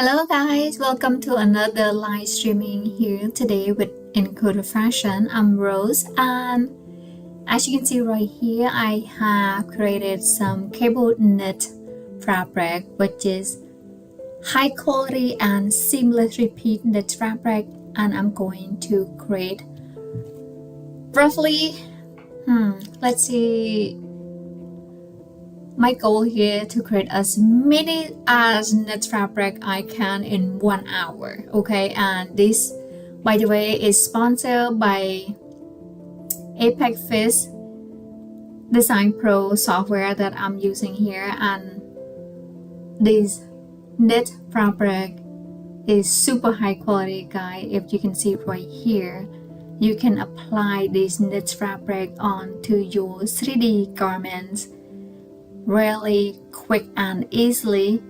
Hello guys, welcome to another live streaming here today with Encoder Fashion. I'm Rose, and as you can see right here, I have created some cable knit fabric, which is high quality and seamless repeat knit fabric, and I'm going to create roughly let's see, my goal here to create as many as knit fabric I can in 1 hour. Okay, and this, by the way, is sponsored by Apex Fish Design Pro software that I'm using here, and this knit fabric is super high quality, guys. If you can see it right here, you can apply this knit fabric onto your 3D garments really quick and easily.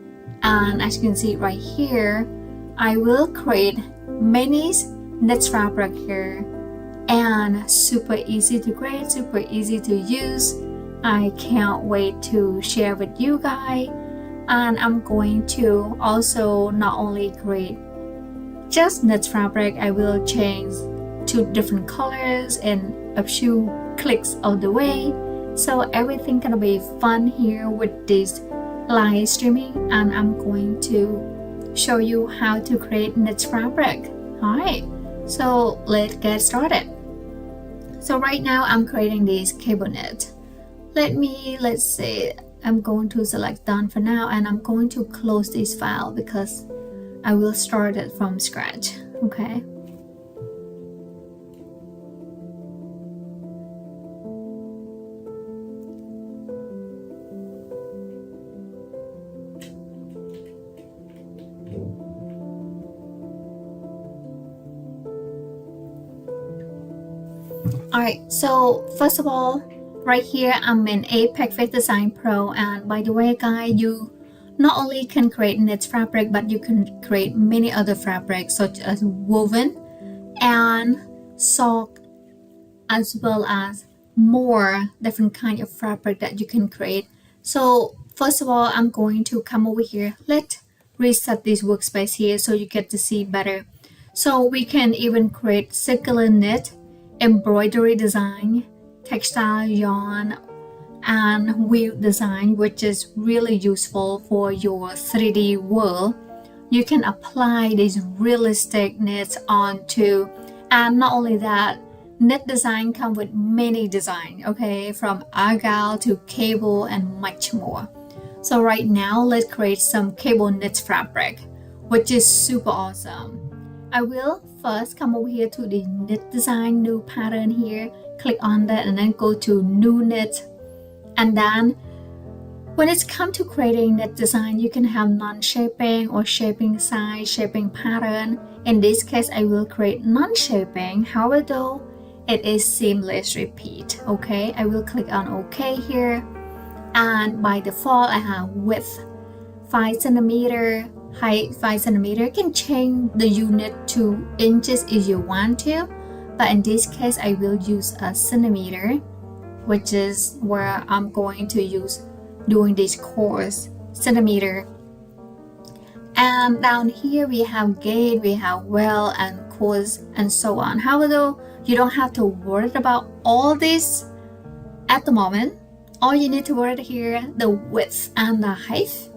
And as you can see right here, I will create many knit fabric here, and super easy to create, super easy to use. I can't wait to share with you guys. And I'm going to also not only create just knit fabric, I will change to different colors in a few clicks of the way. So everything gonna be fun here with this live streaming, and I'm going to show you how to create knit fabric. Alright, so let's get started. So right now I'm creating this cable knit. Let's say I'm going to select done for now, and I'm going to close this file because I will start it from scratch. Okay. Alright, so first of all, right here I'm in Apex Fish Design Pro, and by the way guys, you not only can create knit fabric, but you can create many other fabrics such as woven and sock, as well as more different kind of fabric that you can create. So first of all, I'm going to come over here. Let's reset this workspace here so you get to see better. So we can even create circular knit, embroidery design, textile yarn, and wheel design, which is really useful for your 3D world. You can apply these realistic knits onto, and not only that, knit design come with many design, okay, from argyle to cable and much more. So right now, let's create some cable knit fabric, which is super awesome. I will first come over here to the knit design, new pattern here, click on that, and then go to new knit. And then when it's come to creating knit design, you can have non-shaping or shaping size, shaping pattern. In this case, I will create non-shaping. However, though, it is seamless repeat. Okay, I will click on OK here, and by default, I have width 5 centimeter, height 5 centimeter. You can change the unit to inches if you want to, but in this case I will use a centimeter, which is where I'm going to use during this course, centimeter. And down here we have gauge, we have well and course, and so on. However, you don't have to worry about all this at the moment. All you need to worry here, the width and the height.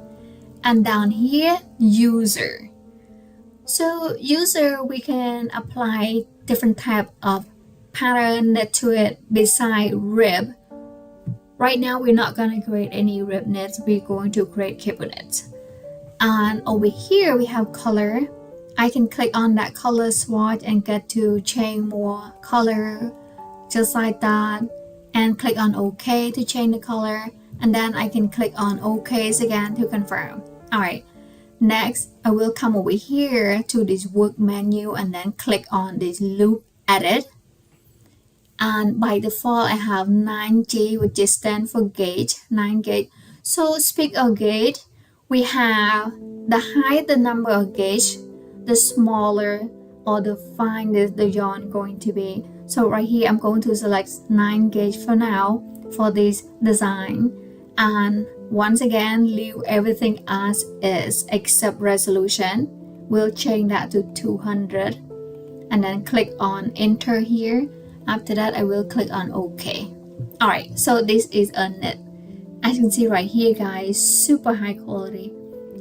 And down here, user. So user, we can apply different type of pattern to it beside rib. Right now, we're not going to create any rib knits. We're going to create cable knits. And over here, we have color. I can click on that color swatch and get to change more color, just like that. And click on OK to change the color. And then I can click on OK again to confirm. Alright, next I will come over here to this work menu and then click on this loop edit. And by default, I have 9G, which is stand for gauge, 9 gauge. So speak of gauge, we have the higher the number of gauge, the smaller or the finer the yarn going to be. So right here, I'm going to select 9 gauge for now for this design. And once again, leave everything as is except resolution. We'll change that to 200 and then click on enter here. After that, I will click on OK. Alright, so this is a knit. As you can see right here, guys, super high quality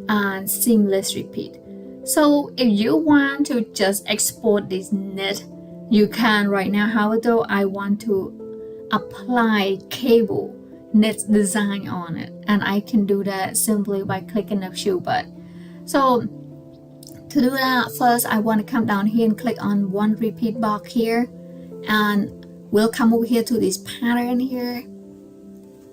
and seamless repeat. So if you want to just export this knit, you can right now. However, I want to apply cable knit design on it, and I can do that simply by clicking the shoe button. So to do that, first I want to come down here and click on one repeat box here, and we'll come over here to this pattern here,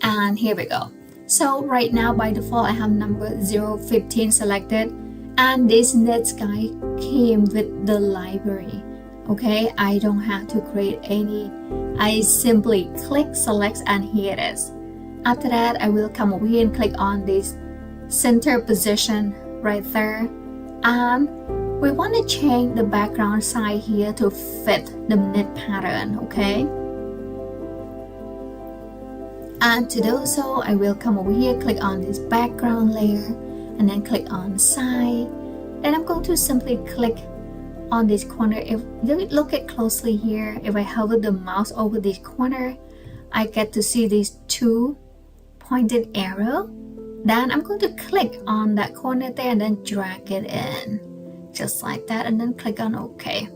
and here we go. So right now by default I have number 015 selected, and this knit guy came with the library. Okay, I don't have to create any. I simply click select and here it is. After that, I will come over here and click on this center position right there, and we want to change the background side here to fit the knit pattern. Okay, and to do so, I will come over here, click on this background layer, and then click on side. Then I'm going to simply click on this corner. If you look at closely here, if I hover the mouse over this corner, I get to see these two pointed arrow. Then I'm going to click on that corner there and then drag it in just like that, and then click on OK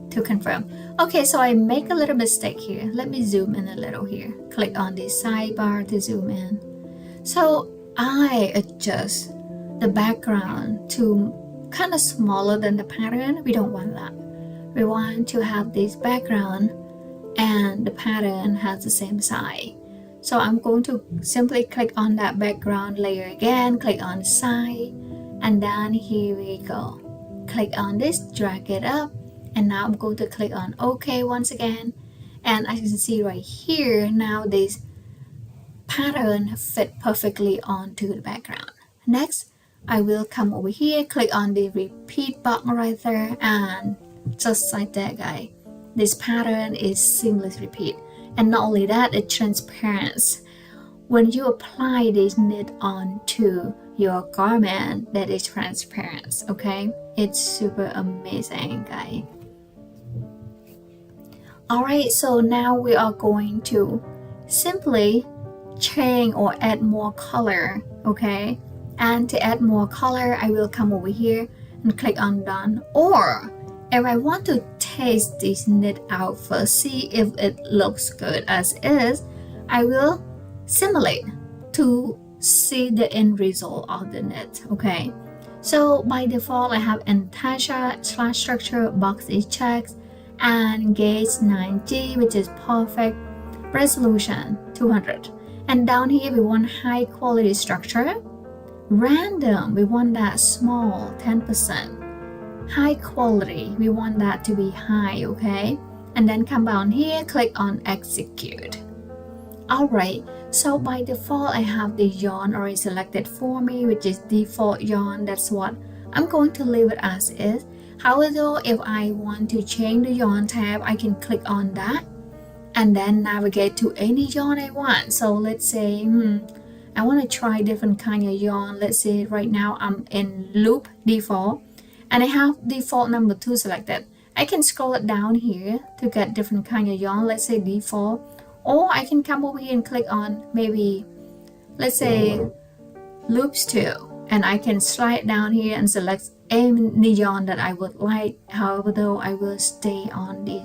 to confirm. Okay, so I make a little mistake here. Let me zoom in a little here. Click on this sidebar to zoom in. So I adjust the background to kind of smaller than the pattern. We don't want that. We want to have this background and the pattern has the same size. So I'm going to simply click on that background layer again, click on side, and then here we go. Click on this, drag it up, and now I'm going to click on OK once again. And as you can see right here, now this pattern fit perfectly onto the background. Next, I will come over here, click on the repeat button right there, and just like that, guys, this pattern is seamless repeat. And not only that, it's transparent. When you apply this knit onto your garment, that is transparent. Okay, it's super amazing, guys. Alright, so now we are going to simply change or add more color. Okay, and to add more color, I will come over here and click on done. Or if I want to test this knit out first, see if it looks good as is, I will simulate to see the end result of the knit. Okay, so by default I have Encoder slash structure box is checked, and gauge 9G, which is perfect, resolution 200, and down here we want high quality structure. Random, we want that small, 10%. High quality, we want that to be high. Okay, and then come down here, click on execute. Alright, so by default I have the yarn already selected for me, which is default yarn. That's what I'm going to leave it as is. However, if I want to change the yarn tab, I can click on that and then navigate to any yarn I want. So let's say I want to try different kind of yarn. Let's say right now I'm in loop default and I have default number 2 selected. I can scroll it down here to get different kind of yarn. Let's say default, or I can come over here and click on maybe, let's say loops 2, and I can slide down here and select any yarn that I would like. However, though, I will stay on the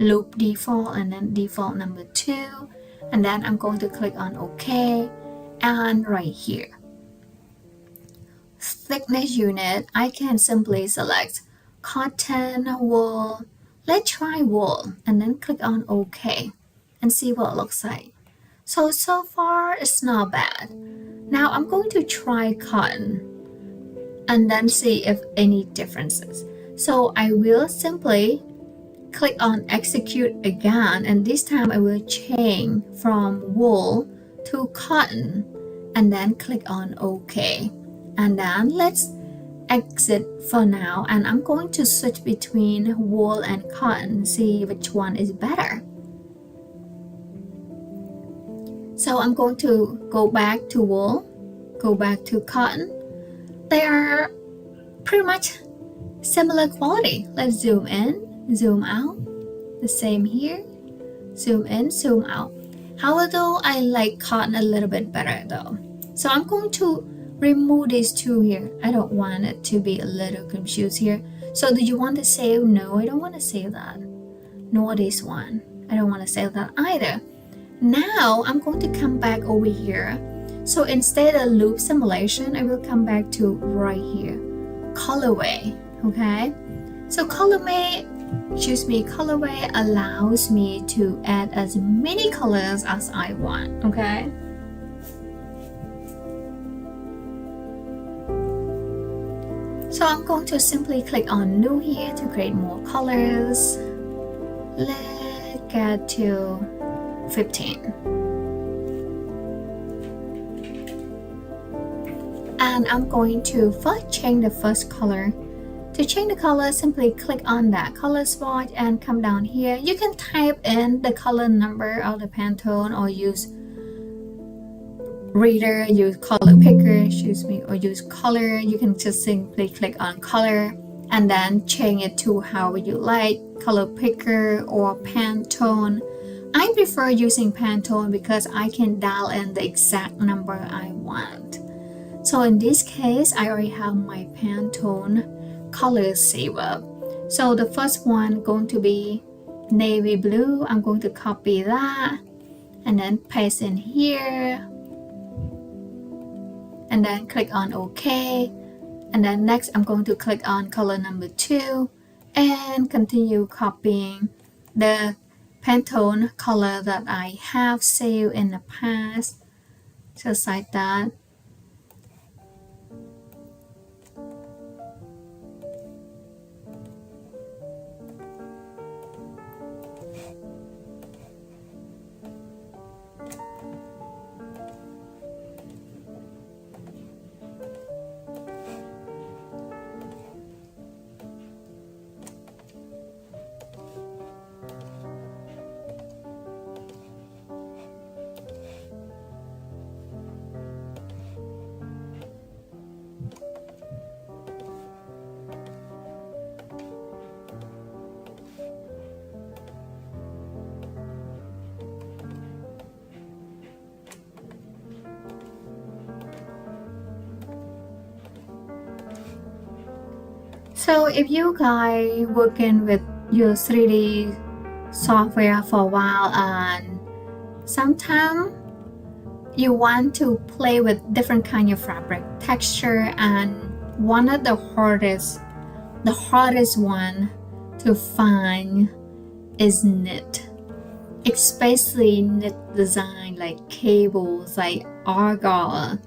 loop default and then default number 2, and then I'm going to click on OK. And right here, thickness unit, I can simply select cotton, wool. Let's try wool and then click on OK and see what it looks like. So far it's not bad. Now I'm going to try cotton and then see if any differences. So I will simply click on execute again, and this time I will change from wool to cotton and then click on OK. And then let's exit for now, and I'm going to switch between wool and cotton, see which one is better. So I'm going to go back to wool, go back to cotton. They are pretty much similar quality. Let's zoom in, zoom out. The same here, zoom in, zoom out. However, I like cotton a little bit better though. So I'm going to remove these two here. I don't want it to be a little confused here. So do you want to save? No, I don't want to save that. Nor this one. I don't want to save that either. Now I'm going to come back over here. So instead of loop simulation, I will come back to right here, colorway. Okay. So colorway allows me to add as many colors as I want. Okay. So I'm going to simply click on new here to create more colors. Let's get to 15. And I'm going to first change the first color. To change the color, simply click on that color swatch and come down here. You can type in the color number of the Pantone or use reader, use color picker, or use color. You can just simply click on color and then change it to how you like, color picker or Pantone. I prefer using Pantone because I can dial in the exact number I want. So in this case, I already have my Pantone color saver. So the first one going to be navy blue. I'm going to copy that and then paste in here and then click on OK. And then next I'm going to click on color number 2 and continue copying the Pantone color that I have saved in the past, just like that. So if you guys working with your 3D software for a while and sometimes you want to play with different kind of fabric texture, and one of the hardest one to find is knit, especially knit design like cables, like argyle.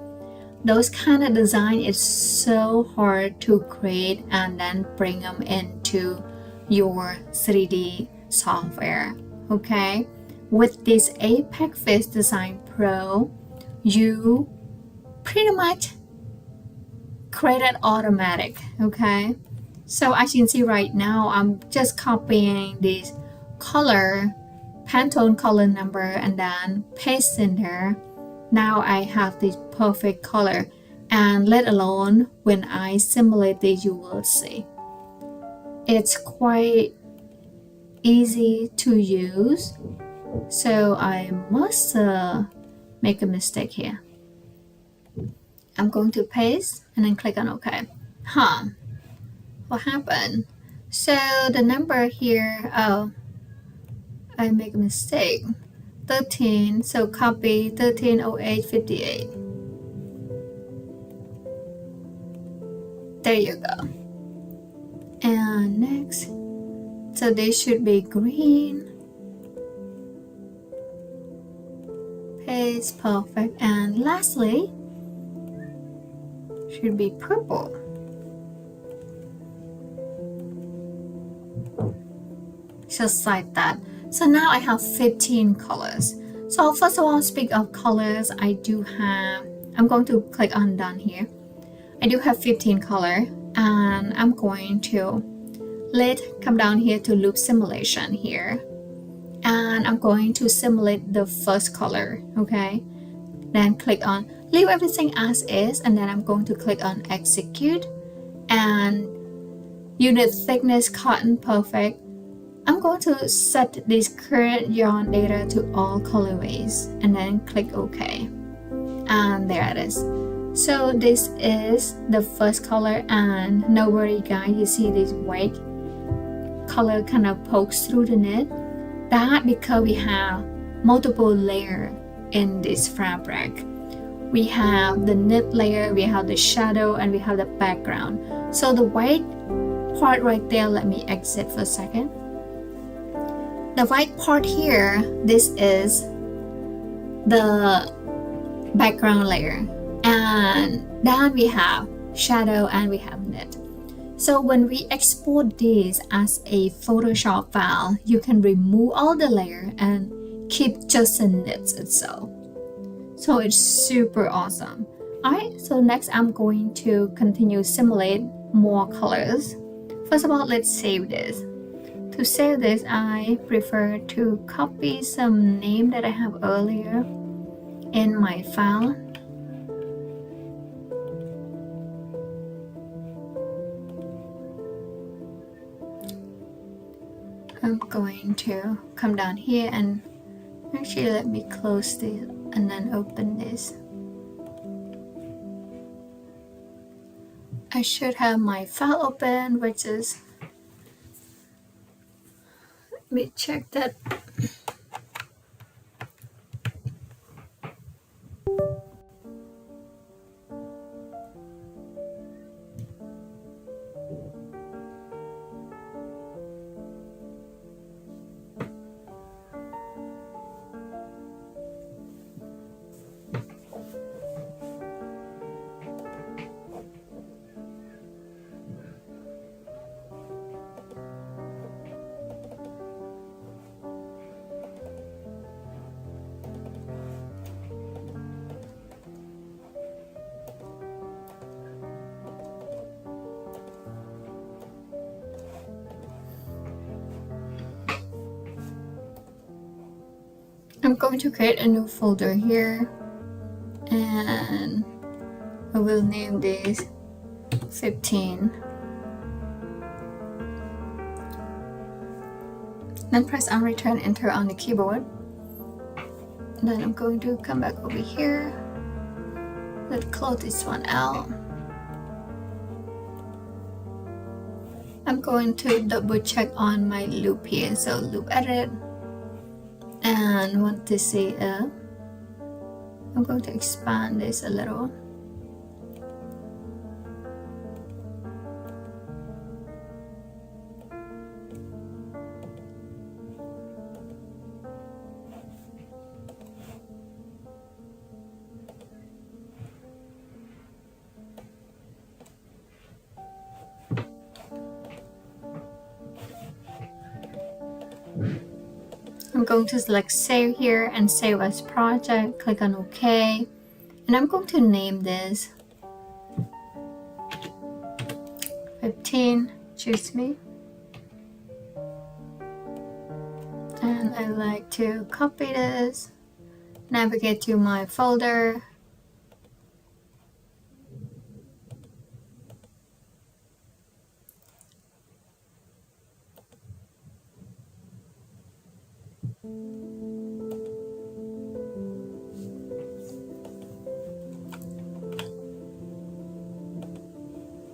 Those kind of design is so hard to create and then bring them into your 3D software. Okay, with this Apex Face Design Pro, you pretty much create it automatic. Okay, so as you can see right now, I'm just copying this color, Pantone color number, and then paste in there. Now I have this perfect color, and let alone when I simulate this, you will see it's quite easy to use. So I must make a mistake here. I'm going to paste and then click on OK. What happened? So the number here, oh, I make a mistake. 13, so copy 130858. There you go. And next, so they should be green. Paste, perfect. And lastly, should be purple. Just like that. So now I have 15 colors. So first of all, speak of colors, I'm going to click on done here. I do have 15 color, and I'm going to come down here to loop simulation here, and I'm going to simulate the first color. Okay, then click on leave everything as is, and then I'm going to click on execute, and unit thickness cotton perfect. I'm going to set this current yarn data to all colorways and then click OK, and there it is. So this is the first color, and no worry guys, you see this white color kind of pokes through the knit. That because we have multiple layers in this fabric. We have the knit layer, we have the shadow, and we have the background. So the white part right there, let me exit for a second. The white part here, this is the background layer, and then we have shadow and we have knit. So when we export this as a Photoshop file, you can remove all the layer and keep just the knits itself. So it's super awesome. Alright, so next I'm going to continue simulate more colors. First of all, let's save this. To save this, I prefer to copy some name that I have earlier in my file. I'm going to come down here and actually let me close this and then open this. I should have my file open, which is, let me check that. I'm going to create a new folder here, and I will name this 15. Then press on return enter on the keyboard. Then I'm going to come back over here. Let's close this one out. I'm going to double check on my loop here. So loop edit, and want to see I'm going to expand this a little. I'm going to select save here and save as project, click on OK, and I'm going to name this 15, choose me, and I like to copy this, navigate to my folder,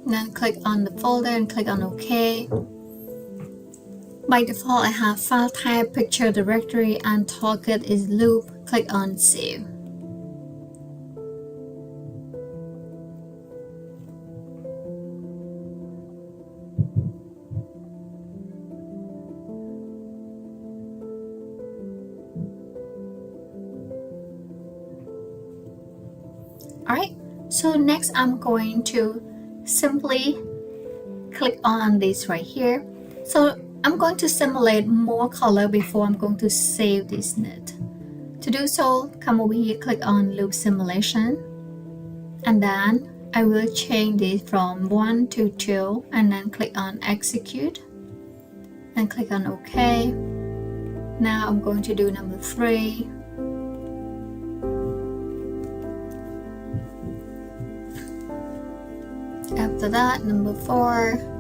then click on the folder and click on OK. By default, I have file type, picture directory, and target is loop. Click on save. Alright, so next I'm going to simply click on this right here. So I'm going to simulate more color before I'm going to save this knit. To do so, come over here, click on loop simulation, and then I will change this from 1 to 2, and then click on execute and click on OK. Now I'm going to do number 3. After that, number 4.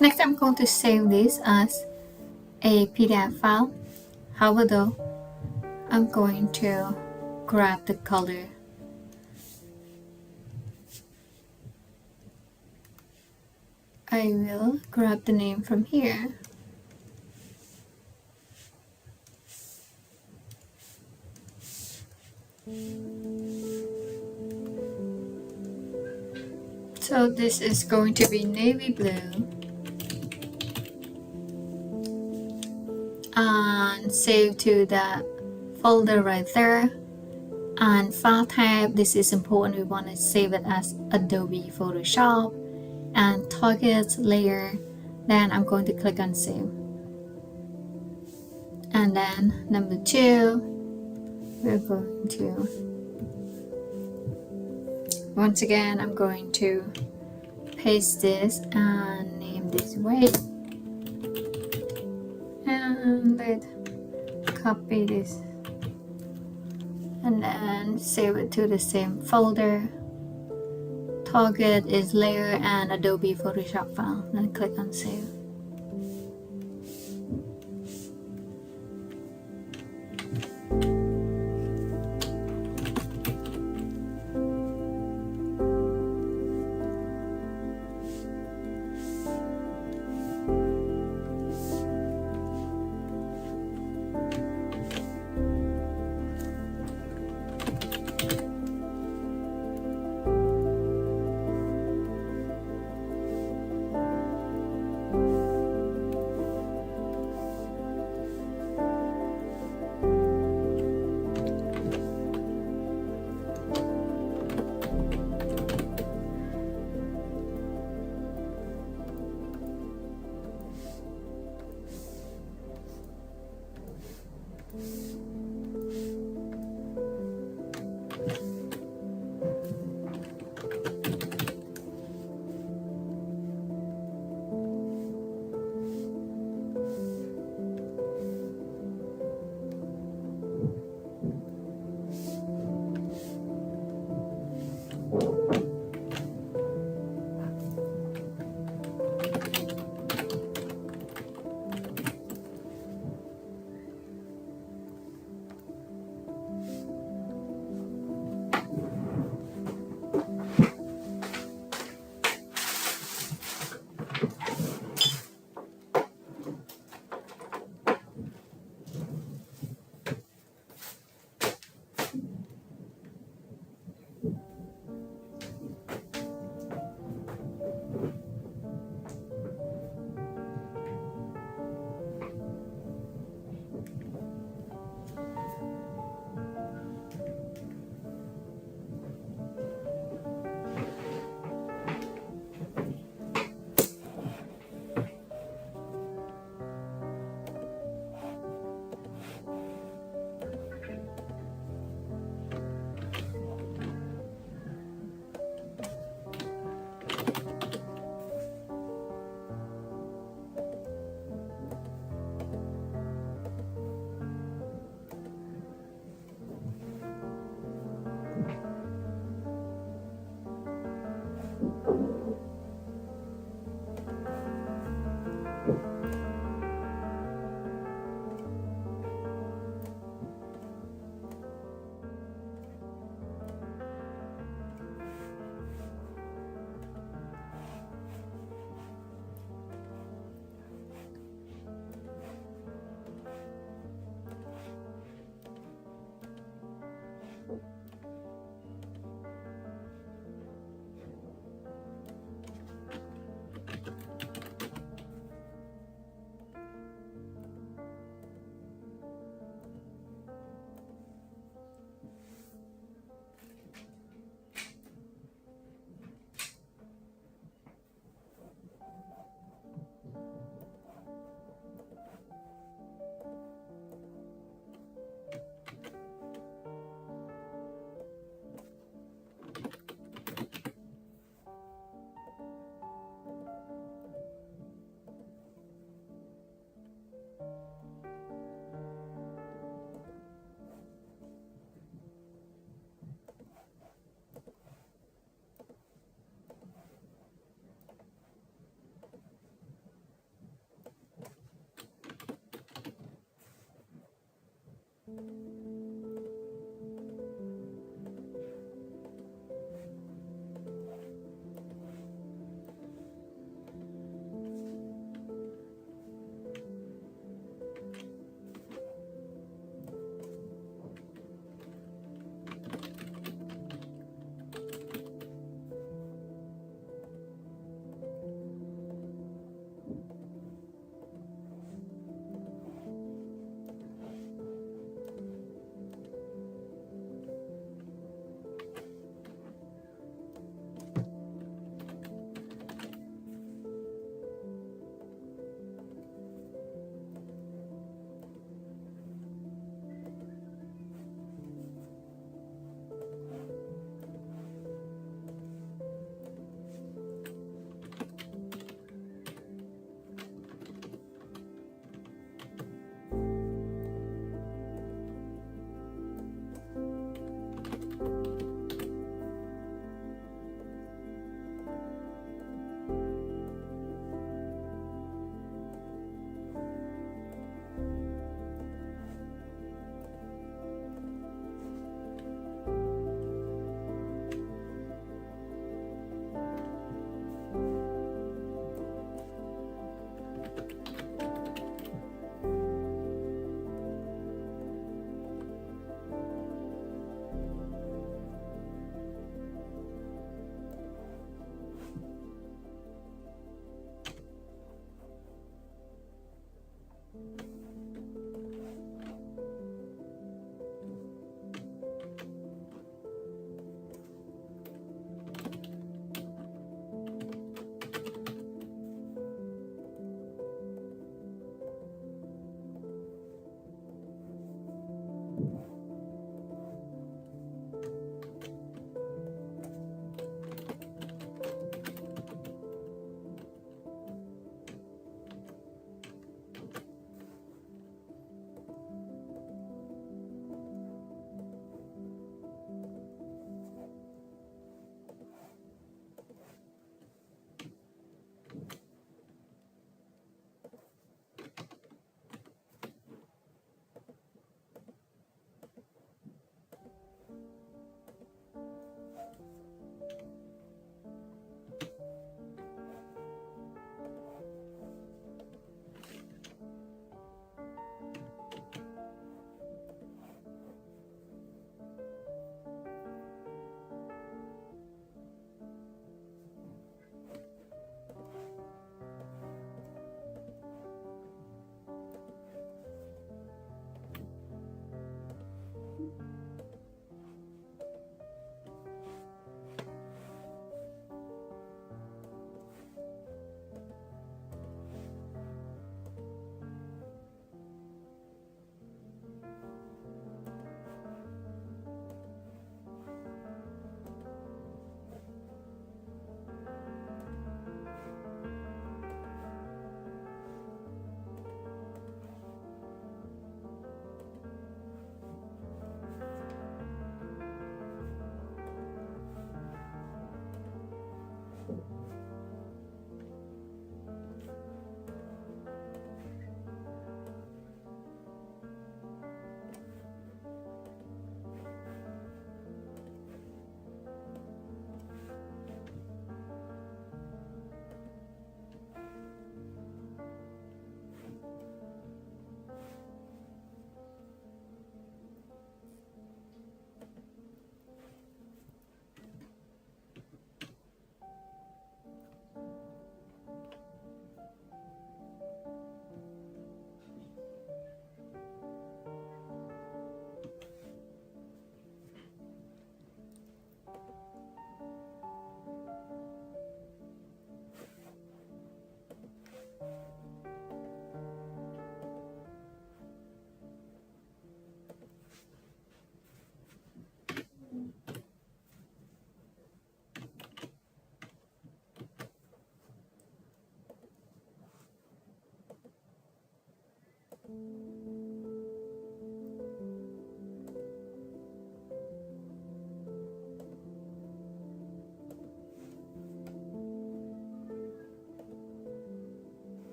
Next, I'm going to save this as a PDF file. However, though, I'm going to grab the color. I will grab the name from here. So this is going to be navy blue. And save to that folder right there. And file type, this is important, we want to save it as Adobe Photoshop. And target layer, then I'm going to click on save. And then number 2, we're going to, once again, I'm going to paste this and name this weight. And let's copy this and then save it to the same folder. Target is layer and Adobe Photoshop file. Then click on save.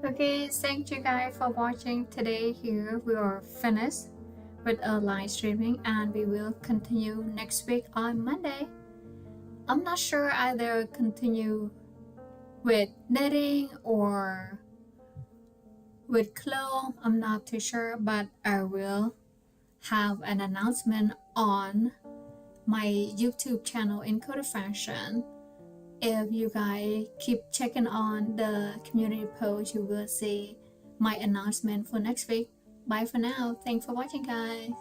Okay, thank you guys for watching today. Here we are finished with a live streaming and we will continue next week on Monday. I'm not sure either continue with knitting or with clothes. I'm not too sure, but I will have an announcement on my YouTube channel Encoder Fashion. If you guys keep checking on the community post, you will see my announcement for next week. Bye for now. Thanks for watching, guys.